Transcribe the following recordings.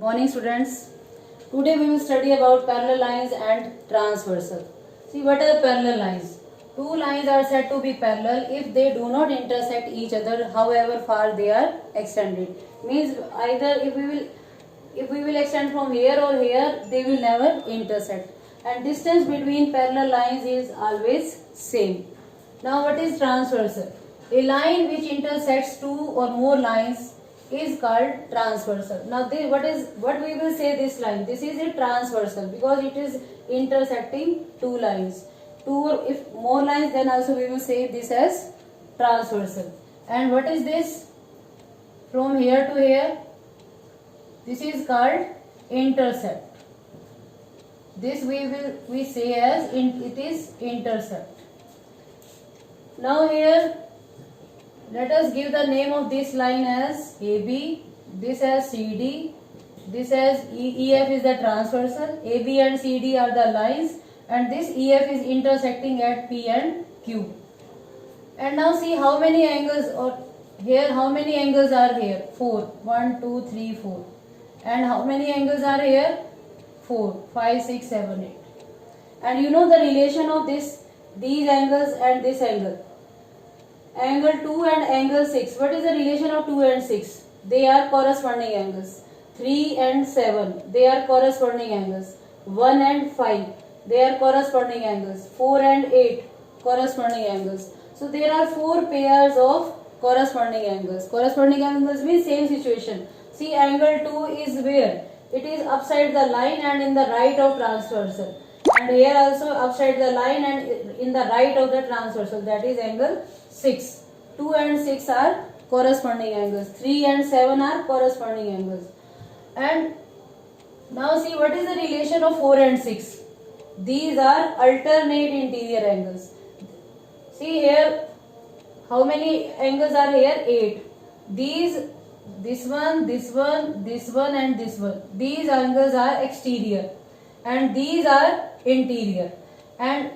Morning students. Today we will study about parallel lines and transversal. See, what are parallel lines? Two lines are said to be parallel if they do not intersect each other however far they are extended. Means either if we will extend from here or here, they will never intersect. And distance between parallel lines is always same. Now what is transversal? A line which intersects two or more lines is called transversal. Now what we will say this line? This is a transversal because it is intersecting two lines. If more lines, then also we will say this as transversal. And what is this? From here to here, this is called intercept. This we say as it is intercept. Now here let us give the name of this line as AB, this as CD, this as EF is the transversal, AB and CD are the lines, and this EF is intersecting at P and Q. And now see how many angles how many angles are here? 4. 1, 2, 3, 4. And how many angles are here? 4, 5, 6, 7, 8. And you know the relation of these angles and this angle. Angle 2 and angle 6. What is the relation of 2 and 6? They are corresponding angles. 3 and 7. They are corresponding angles. 1 and 5. They are corresponding angles. 4 and 8. Corresponding angles. So there are 4 pairs of corresponding angles. Corresponding angles means same situation. See, angle 2 is where? It is upside the line and in the right of transversal. And here also upside the line and in the right of the transversal, that is angle 6. 2 and 6 are corresponding angles. 3 and 7 are corresponding angles. And now see what is the relation of 4 and 6. These are alternate interior angles. See here how many angles are here? 8. This one and this one. These angles are exterior and these are interior. And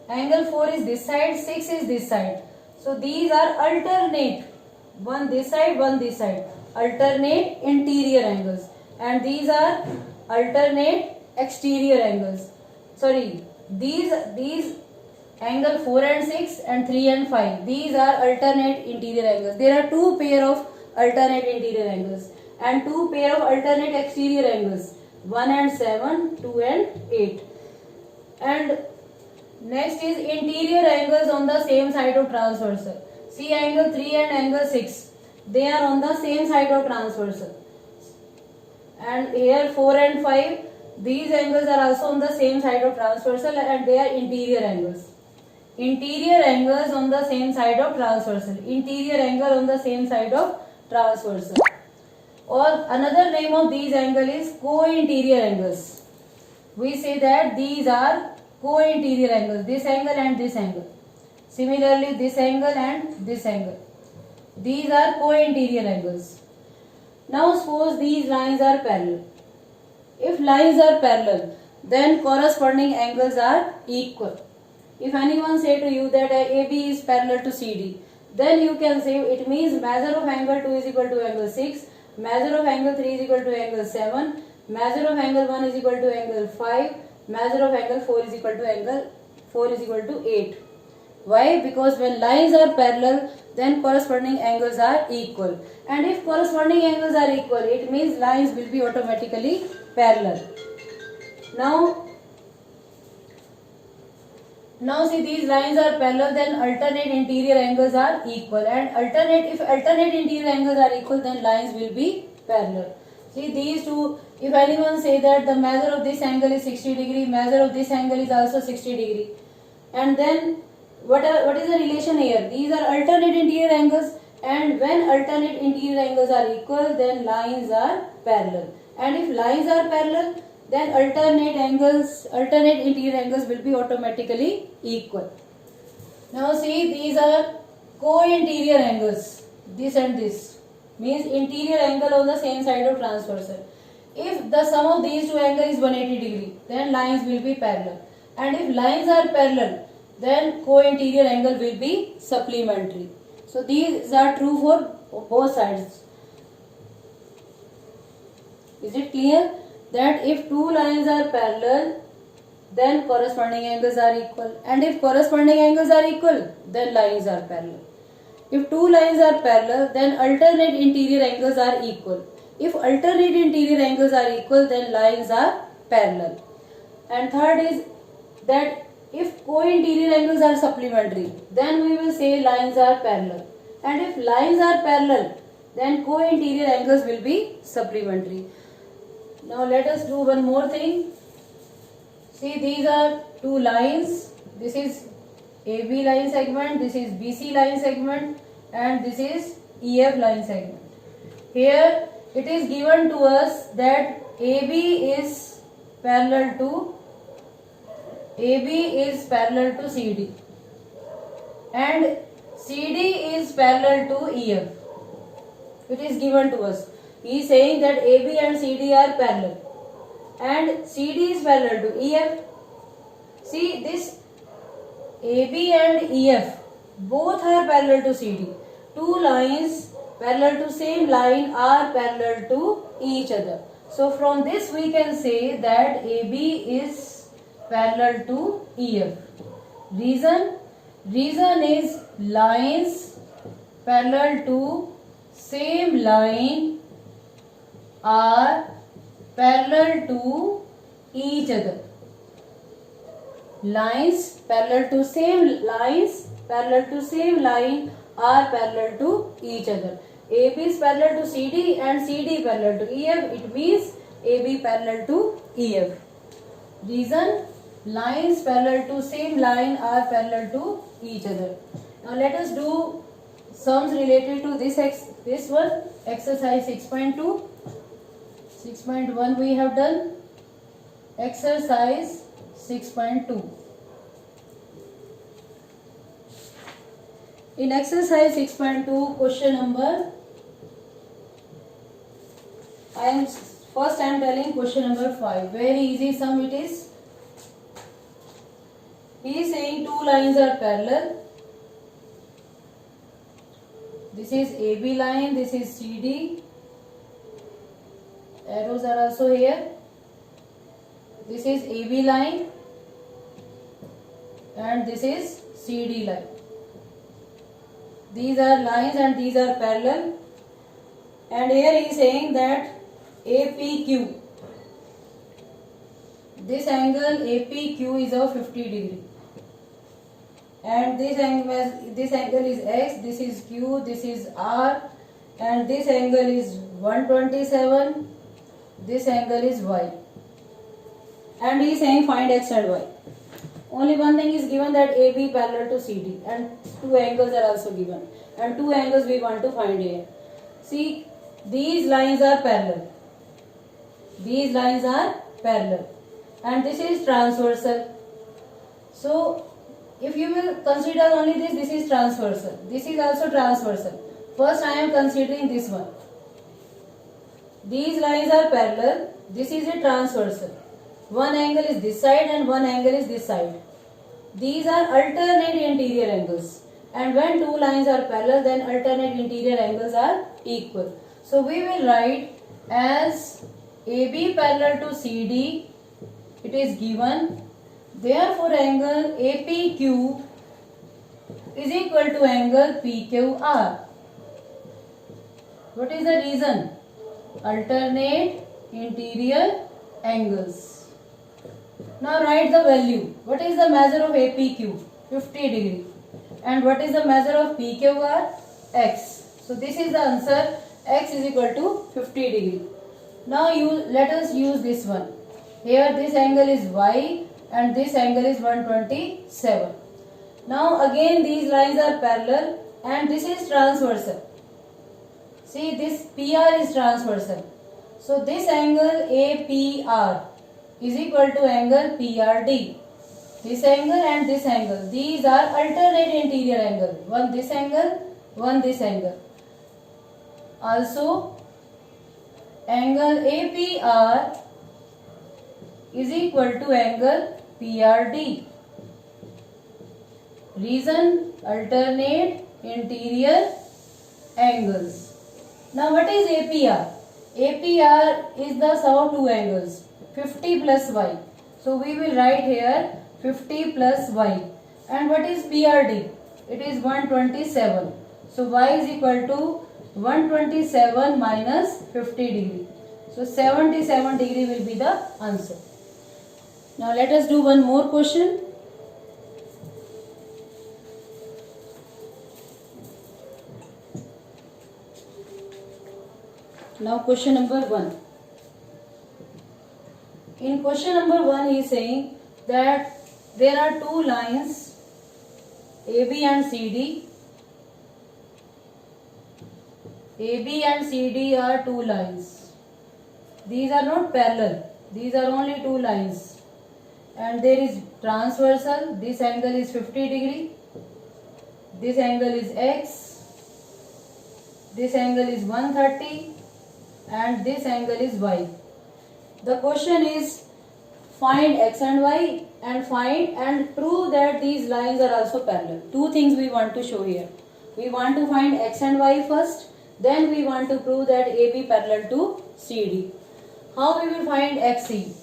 angle 4 is this side, 6 is this side. So these are alternate. One this side, one this side. Alternate interior angles. And these are alternate exterior angles. Sorry, these angle 4 and 6 and 3 and 5. These are alternate interior angles. There are 2 pair of alternate interior angles and 2 pair of alternate exterior angles. 1 and 7, 2 and 8. And next is interior angles on the same side of transversal. See angle 3 and angle 6. They are on the same side of transversal. And here 4 and 5. These angles are also on the same side of transversal and they are interior angles. Interior angles on the same side of transversal. Interior angle on the same side of transversal. Or another name of these angles is co-interior angles. We say that these are co-interior angles. This angle and this angle. Similarly, this angle and this angle. These are co-interior angles. Now suppose these lines are parallel. If lines are parallel, then corresponding angles are equal. If anyone say to you that AB is parallel to CD, then you can say it means measure of angle 2 is equal to angle 6, measure of angle 3 is equal to angle 7, measure of angle 1 is equal to angle 5, measure of angle 4 is equal to 8. Why? Because when lines are parallel, then corresponding angles are equal. And if corresponding angles are equal, it means lines will be automatically parallel. Now see these lines are parallel, then alternate interior angles are equal. And if alternate interior angles are equal, then lines will be parallel. See these two, if anyone say that the measure of this angle is 60 degree, measure of this angle is also 60 degree. And then what is the relation here? These are alternate interior angles, and when alternate interior angles are equal, then lines are parallel. And if lines are parallel, then alternate interior angles will be automatically equal. Now see, these are co-interior angles. This and this means interior angle on the same side of transversal. If the sum of these two angles is 180 degree, then lines will be parallel. And if lines are parallel, then co-interior angle will be supplementary. So these are true for both sides. Is it clear that if two lines are parallel, then corresponding angles are equal, and if corresponding angles are equal, then lines are parallel. If two lines are parallel, then alternate interior angles are equal. If alternate interior angles are equal, then lines are parallel. And third is that if co-interior angles are supplementary, then we will say lines are parallel. And if lines are parallel, then co-interior angles will be supplementary. Now let us do one more thing. See, these are two lines. This is AB line segment, this is BC line segment, and this is EF line segment. Here it is given to us that AB is parallel to CD and CD is parallel to EF. It is given to us. He is saying that AB and CD are parallel and CD is parallel to EF. See, this AB and EF both are parallel to CD. Two lines parallel to same line are parallel to each other. So from this we can say that AB is parallel to EF. Reason is lines parallel to same line are parallel to each other. Lines parallel to same line are parallel to each other. AB is parallel to CD and CD parallel to EF. It means AB parallel to EF. Reason, lines parallel to same line are parallel to each other. Now let us do sums related to this one. Exercise 6.2. 6.1 we have done. Exercise 6.2. In exercise 6.2, question number, I am telling question number 5. Very easy sum it is. He is saying two lines are parallel. This is AB line, this is CD. Arrows are also here. This is AB line and this is CD line. These are lines and these are parallel. And here he is saying that APQ. This angle APQ is of 50 degree. And this angle is X, this is Q, this is R, and this angle is 127, this angle is Y. And he is saying find X and Y. Only one thing is given, that AB parallel to CD, and two angles are also given, and two angles we want to find here. See, these lines are parallel. These lines are parallel, and this is transversal. So if you will consider only this is transversal. This is also transversal. First I am considering this one. These lines are parallel. This is a transversal. One angle is this side and one angle is this side. These are alternate interior angles. And when two lines are parallel, then alternate interior angles are equal. So we will write as AB parallel to CD. It is given. Therefore, angle APQ is equal to angle PQR. What is the reason? Alternate interior angles. Now write the value. What is the measure of APQ? 50 degree. And what is the measure of PQR? X. So this is the answer. X is equal to 50 degree. Now let us use this one. Here this angle is Y and this angle is 127. Now again these lines are parallel and this is transversal. See, this PR is transversal. So this angle APR is equal to angle PRD. This angle and this angle, these are alternate interior angle. One this angle, one this angle. Also, angle APR is equal to angle PRD. Reason, alternate interior angles. Now what is APR? APR is the sum of two angles, 50 plus y. So we will write here 50 plus y. And what is PRD? It is 127. So y is equal to 127 minus 50 degree. So 77 degree will be the answer. Now let us do one more question. Now question number 1. In question number 1 he is saying that there are two lines AB and CD. AB and CD are two lines. These are not parallel. These are only two lines. And there is transversal. This angle is 50 degree. This angle is X. This angle is 130. And this angle is Y. The question is find X and Y and find and prove that these lines are also parallel. Two things we want to show here. We want to find X and Y first. Then we want to prove that AB parallel to CD. How we will find XC?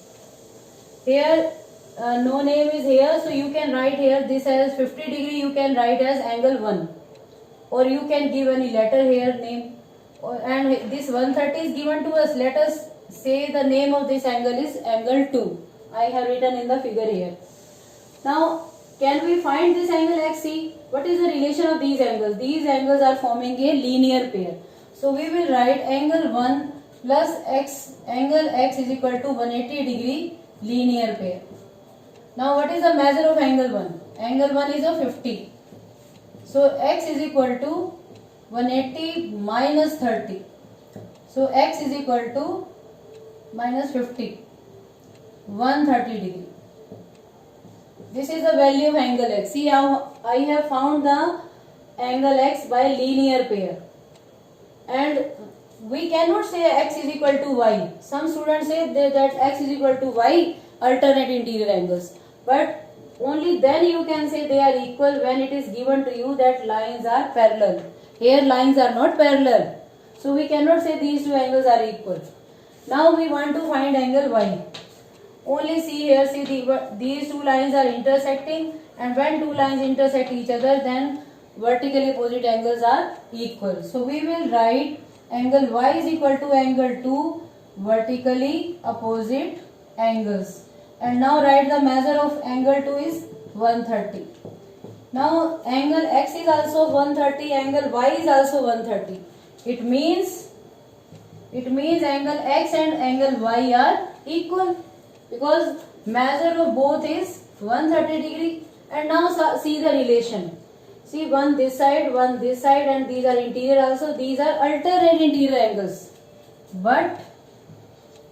Here no name is here, so you can write here this as 50 degree, you can write as angle 1. Or you can give any letter here name. And this 130 is given to us. Let us say the name of this angle is angle 2. I have written in the figure here. Now can we find this angle XC? What is the relation of these angles? These angles are forming a linear pair. So we will write angle 1 plus X, angle X is equal to 180 degree linear pair. Now what is the measure of angle 1? Angle 1 is of 50. So X is equal to 180 minus 30. So X is equal to minus 50. 130 degree. This is the value of angle X. See how I have found the angle X by linear pair. And we cannot say X is equal to Y. Some students say that X is equal to Y alternate interior angles. But only then you can say they are equal when it is given to you that lines are parallel. Here lines are not parallel. So we cannot say these two angles are equal. Now we want to find angle Y. Only see here, see these two lines are intersecting, and when two lines intersect each other, then vertically opposite angles are equal. So we will write angle Y is equal to angle 2 vertically opposite angles. And now write the measure of angle 2 is 130. Now angle X is also 130, angle Y is also 130. It means angle X and angle Y are equal because measure of both is 130 degree. And now see the relation. See one this side, and these are interior also. These are alternate interior angles. But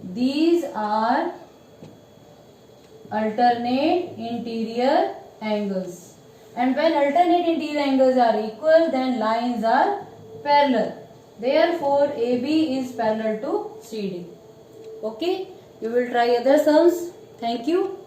these are alternate interior angles. And when alternate interior angles are equal, then lines are parallel. Therefore, AB is parallel to CD. Okay? You will try other sums. Thank you.